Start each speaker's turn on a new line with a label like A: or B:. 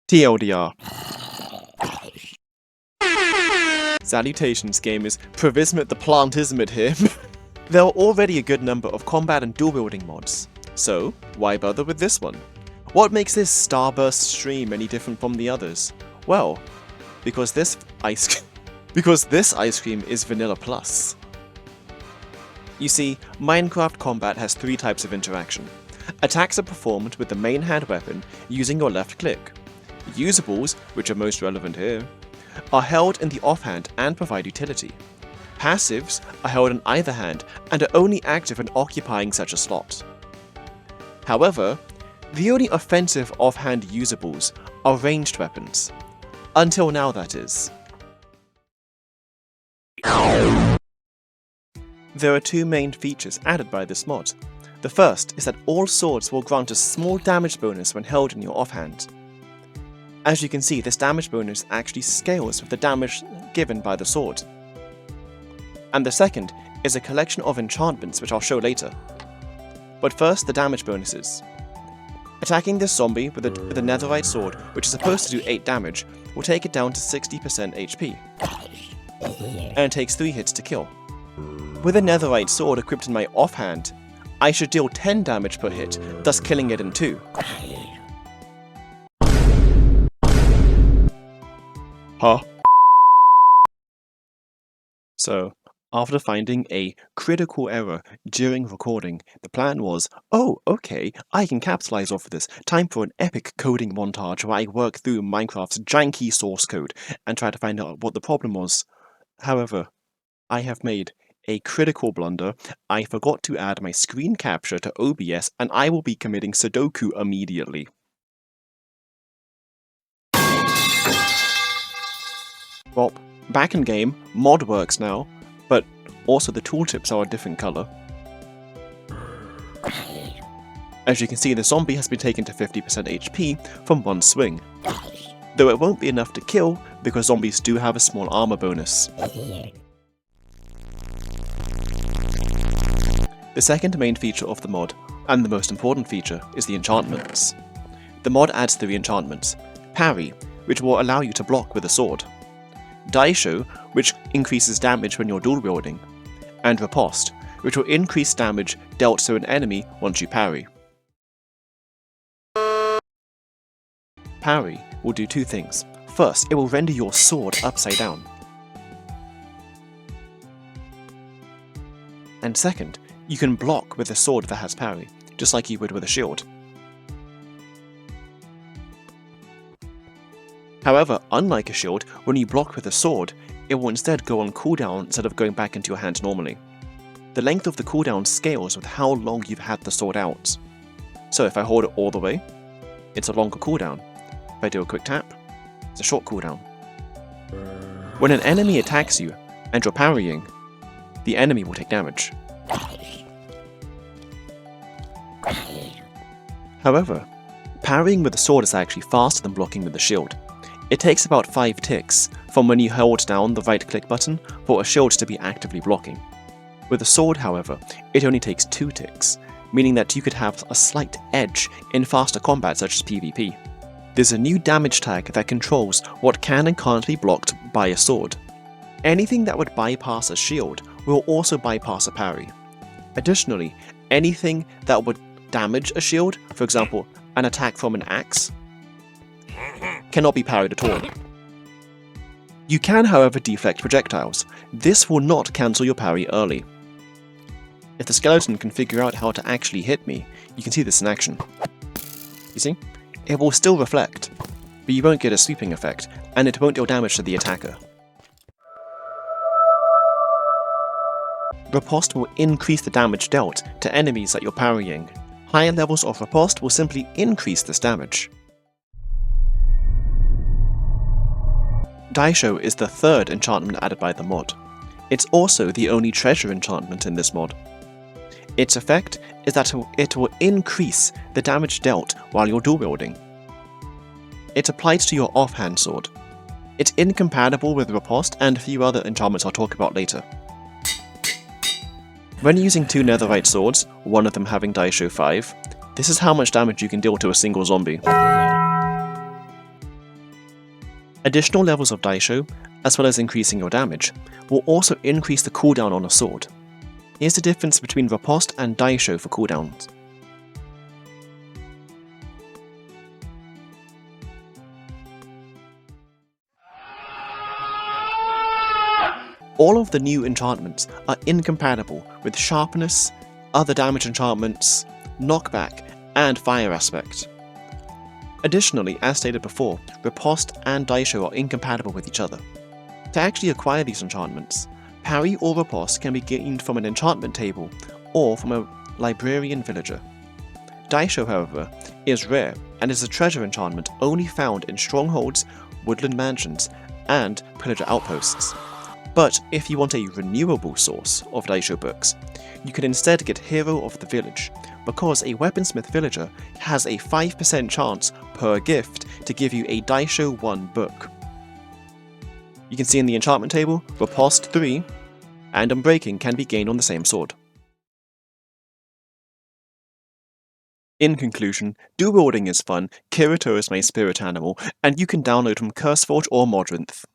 A: TLDR. Salutations gamers, Provismate the Plantismate here. There are already a good number of combat and dual wielding mods, so why bother with this one? What makes this Starburst stream any different from the others? Well, because this ice cream is Vanilla Plus. You see, Minecraft combat has three types of interaction. Attacks are performed with the main hand weapon using your left click. Usables, which are most relevant here, are held in the offhand and provide utility. Passives are held in either hand and are only active when occupying such a slot. However, the only offensive offhand usables are ranged weapons. Until now, that is. There are two main features added by this mod. The first is that all swords will grant a small damage bonus when held in your offhand. As you can see, this damage bonus actually scales with the damage given by the sword. And the second is a collection of enchantments which I'll show later. But first, the damage bonuses. Attacking this zombie with a netherite sword, which is supposed to do 8 damage, will take it down to 60% HP. And it takes 3 hits to kill. With a netherite sword equipped in my offhand, I should deal 10 damage per hit, thus killing it in 2. Huh? So, after finding a critical error during recording, the plan was, oh, okay, I can capitalize off of this. Time for an epic coding montage where I work through Minecraft's janky source code and try to find out what the problem was. However, I have made a critical blunder. I forgot to add my screen capture to OBS and I will be committing Sudoku immediately. Well, back in game, mod works now, but also the tooltips are a different color. As you can see, the zombie has been taken to 50% HP from one swing, though it won't be enough to kill because zombies do have a small armor bonus. The second main feature of the mod, and the most important feature, is the enchantments. The mod adds 3 enchantments: Parry, which will allow you to block with a sword; Daisho, which increases damage when you're dual wielding; and Riposte, which will increase damage dealt to an enemy once you parry. Parry will do 2 things. First, it will render your sword upside down. And second, you can block with a sword that has parry, just like you would with a shield. However, unlike a shield, when you block with a sword, it will instead go on cooldown instead of going back into your hand normally. The length of the cooldown scales with how long you've had the sword out. So if I hold it all the way, it's a longer cooldown. If I do a quick tap, it's a short cooldown. When an enemy attacks you, and you're parrying, the enemy will take damage. However, parrying with a sword is actually faster than blocking with a shield. It takes about 5 ticks from when you hold down the right click button for a shield to be actively blocking. With a sword, however, it only takes 2 ticks, meaning that you could have a slight edge in faster combat such as PvP. There's a new damage tag that controls what can and can't be blocked by a sword. Anything that would bypass a shield will also bypass a parry. Additionally, anything that would damage a shield, for example, an attack from an axe, cannot be parried at all. You can, however, deflect projectiles. This will not cancel your parry early. If the skeleton can figure out how to actually hit me, you can see this in action. You see? It will still reflect, but you won't get a sweeping effect, and it won't deal damage to the attacker. Riposte will increase the damage dealt to enemies that you're parrying. Higher levels of Riposte will simply increase this damage. Daisho is the 3rd enchantment added by the mod. It's also the only treasure enchantment in this mod. Its effect is that it will increase the damage dealt while you're dual wielding. It applies to your offhand sword. It's incompatible with Riposte and a few other enchantments I'll talk about later. When using 2 netherite swords, one of them having Daisho 5, this is how much damage you can deal to a single zombie. Additional levels of Daisho, as well as increasing your damage, will also increase the cooldown on a sword. Here's the difference between Riposte and Daisho for cooldowns. All of the new enchantments are incompatible with Sharpness, other damage enchantments, Knockback, and Fire Aspect. Additionally, as stated before, Riposte and Daisho are incompatible with each other. To actually acquire these enchantments, Parry or Riposte can be gained from an enchantment table or from a librarian villager. Daisho, however, is rare and is a treasure enchantment only found in strongholds, woodland mansions, and pillager outposts. But if you want a renewable source of Daisho books, you can instead get Hero of the Village, because a weaponsmith villager has a 5% chance per gift to give you a Daisho 1 book. You can see in the enchantment table, Riposte 3 and Unbreaking can be gained on the same sword. In conclusion, dual wielding is fun, Kirito is my spirit animal, and you can download from CurseForge or Modrinth.